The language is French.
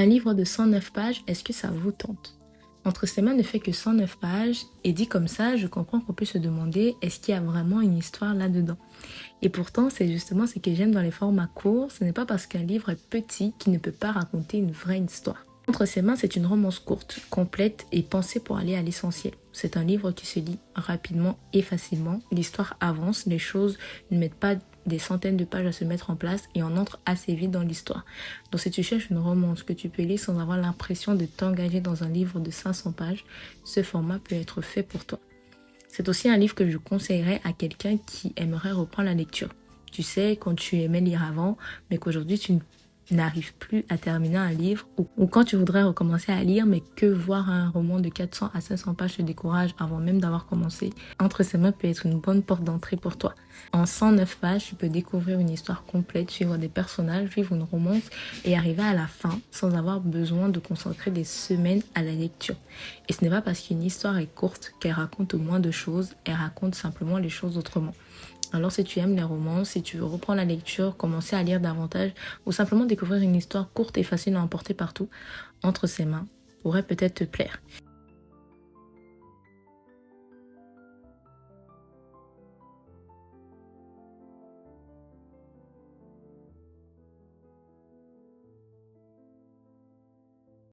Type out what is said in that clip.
Un livre de 109 pages, est-ce que ça vous tente? Entre ses mains ne fait que 109 pages et dit comme ça, je comprends qu'on peut se demander est-ce qu'il y a vraiment une histoire là-dedans? Et pourtant, c'est justement ce que j'aime dans les formats courts, ce n'est pas parce qu'un livre est petit qu'il ne peut pas raconter une vraie histoire. Entre ses mains, c'est une romance courte, complète et pensée pour aller à l'essentiel. C'est un livre qui se lit rapidement et facilement. L'histoire avance, les choses ne mettent pas des centaines de pages à se mettre en place et on entre assez vite dans l'histoire. Donc si tu cherches une romance que tu peux lire sans avoir l'impression de t'engager dans un livre de 500 pages, ce format peut être fait pour toi. C'est aussi un livre que je conseillerais à quelqu'un qui aimerait reprendre la lecture. Tu sais, quand tu aimais lire avant, mais qu'aujourd'hui tu n'arrives plus à terminer un livre ou quand tu voudrais recommencer à lire mais que voir un roman de 400 à 500 pages te décourage avant même d'avoir commencé, Entre ses mains peut être une bonne porte d'entrée pour toi. En 109 pages, tu peux découvrir une histoire complète, suivre des personnages, vivre une romance et arriver à la fin sans avoir besoin de consacrer des semaines à la lecture. Et ce n'est pas parce qu'une histoire est courte qu'elle raconte moins de choses, elle raconte simplement les choses autrement. Alors si tu aimes les romans, si tu veux reprendre la lecture, commencer à lire davantage ou simplement découvrir une histoire courte et facile à emporter partout, Entre ses mains pourrait peut-être te plaire.